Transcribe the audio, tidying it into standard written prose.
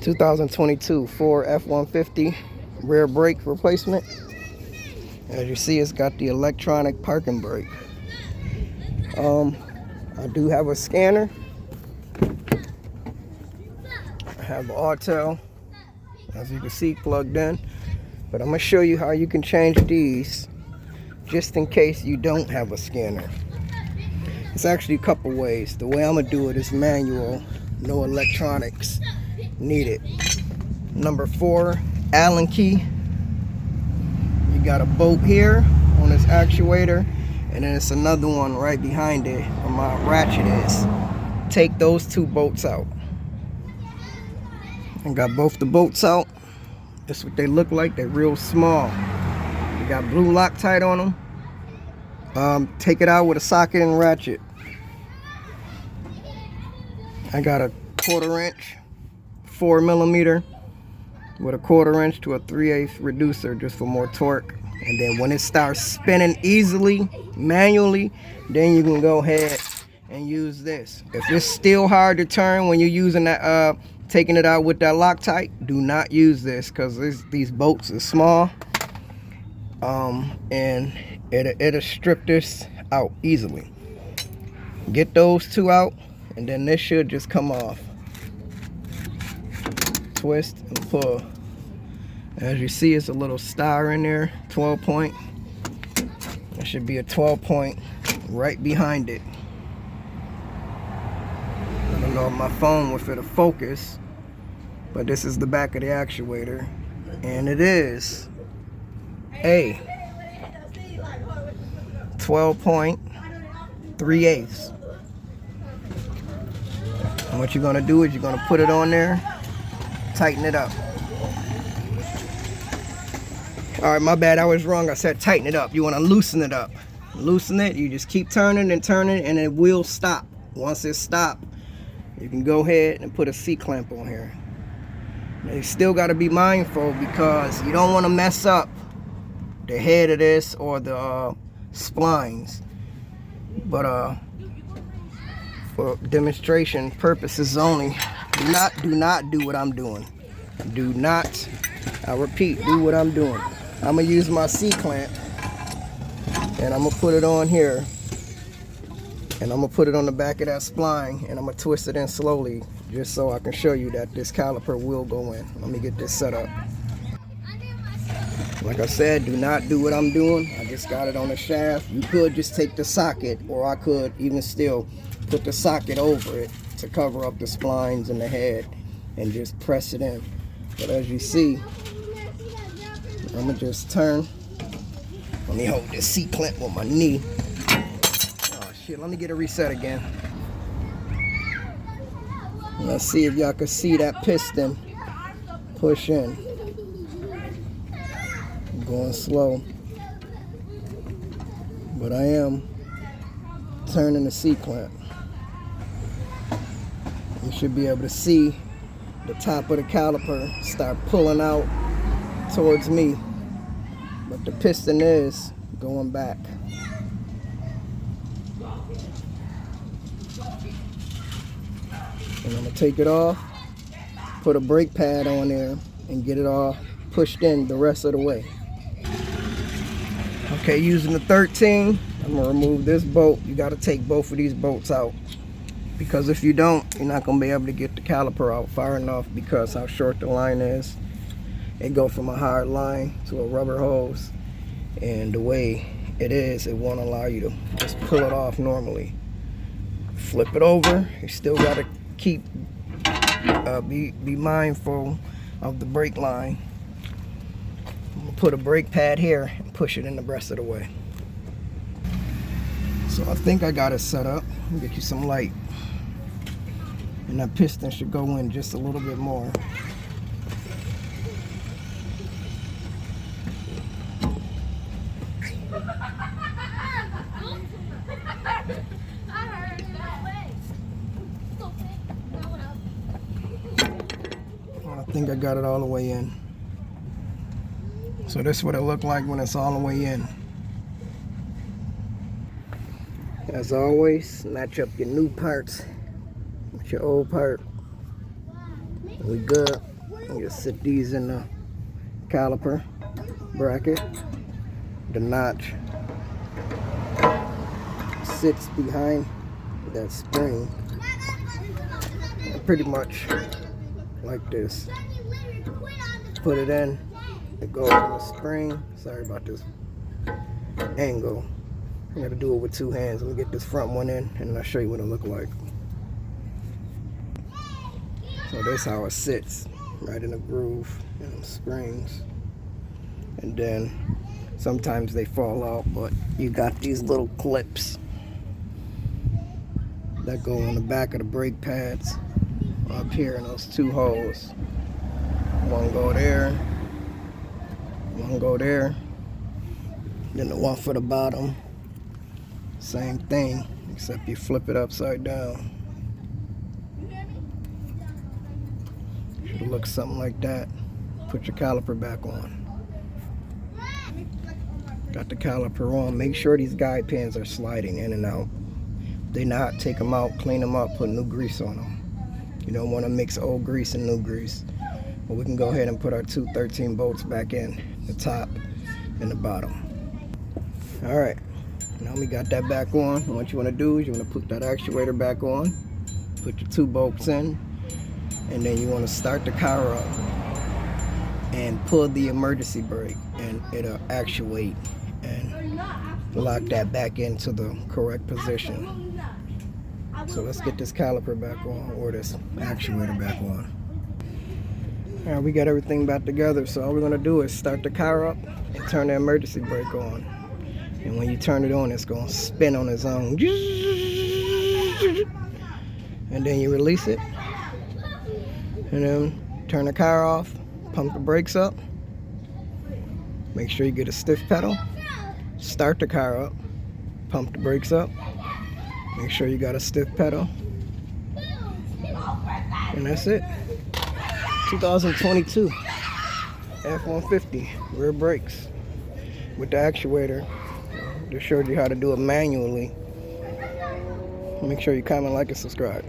2022 Ford F150 rear brake replacement. As you see, it's got the electronic parking brake. I do have a scanner. I have the auto, as you can see, plugged in. But I'm going to show you how you can change these just in case you don't have a scanner. It's actually a couple ways. The way I'm going to do it is manual, no electronics needed. Number 4, Allen key. You got a bolt here on this actuator, and then it's another one right behind it where my ratchet is. Take those 2 bolts out. I got both the bolts out. That's what they look like. They're real small. You got blue Loctite on them. Take it out with a socket and ratchet. I got a 1/4 inch 4mm with a 1/4 inch to a 3/8 reducer just for more torque. And then when it starts spinning easily, manually, then you can go ahead and use this. If it's still hard to turn when you're using that, taking it out with that Loctite, do not use this because these bolts are small, and it'll strip this out easily. Get those 2 out, and then this should just come off. Twist and pull. As you see, it's a little star in there, 12 point. There should be a 12 point right behind it. I don't know if my phone will fit a focus, but this is the back of the actuator, and it is a 12 point 3/8. And what you're gonna do is you're gonna put it on there, tighten it up. All right, my bad, I was wrong. I said tighten it up. You want to loosen it up. Loosen it. You just keep turning and turning, and it will stop. Once it stops, you can go ahead and put a C-clamp on here. Now, you still got to be mindful because you don't want to mess up the head of this or the splines. But for demonstration purposes only, do not do what I'm doing. Do not, I repeat, do what I'm doing. I'm gonna use my C-clamp, and I'm gonna put it on here, and I'm gonna put it on the back of that spline, and I'm gonna twist it in slowly just so I can show you that this caliper will go in. Let me get this set up. Like I said, do not do what I'm doing. I just got it on the shaft. You could just take the socket, or I could even still put the socket over it to cover up the splines and the head and just press it in. But as you see, I'm gonna just turn. Let me hold this C-clamp with my knee. Oh shit, let me get a reset again. Let's see if y'all can see that piston push in. I'm going slow, but I am turning the C-clamp. You should be able to see the top of the caliper start pulling out towards me, but the piston is going back. And I'm gonna take it off, put a brake pad on there, and get it all pushed in the rest of the way. Okay, using the 13, I'm gonna remove this bolt. You gotta take both of these bolts out, because if you don't, you're not going to be able to get the caliper out far enough because how short the line is. It goes from a hard line to a rubber hose, and the way it is, it won't allow you to just pull it off normally. Flip it over. You still got to keep be mindful of the brake line. I'm going to put a brake pad here and push it in the rest of the way. So I think I got it set up. Let me get you some light. And that piston should go in just a little bit more. I think I got it all the way in. So this is what it looked like when it's all the way in. As always, match up your new parts with your old part. We good. You just sit these in the caliper bracket. The notch sits behind that spring, pretty much like this. Put it in, it goes on the spring. Sorry about this angle. I gotta do it with two hands. Let me get this front one in and I'll show you what it looks like. So that's how it sits, right in the groove in them springs. And then sometimes they fall out, but you got these little clips that go on the back of the brake pads up here in those two holes. One go there, one go there. Then the one for the bottom, same thing, except you flip it upside down. Should look something like that. Put your caliper back on. Got the caliper on. Make sure these guide pins are sliding in and out. If they not, take them out, clean them up, put new grease on them. You don't want to mix old grease and new grease. But we can go ahead and put our two 13 bolts back in, the top and the bottom. All right, now we got that back on. What you want to do is you want to put that actuator back on, put your two bolts in, and then you want to start the car up and pull the emergency brake, and it'll actuate and lock that back into the correct position. So let's get this caliper back on, or this actuator back on. All right, we got everything back together, so all we're gonna do is start the car up and turn the emergency brake on. And when you turn it on, it's gonna spin on its own. And then you release it. And then turn the car off, pump the brakes up. Make sure you get a stiff pedal. Start the car up, pump the brakes up. Make sure you got a stiff pedal. And that's it. 2022 F150 rear brakes with the actuator. Just showed you how to do it manually. Make sure you comment, like, and subscribe.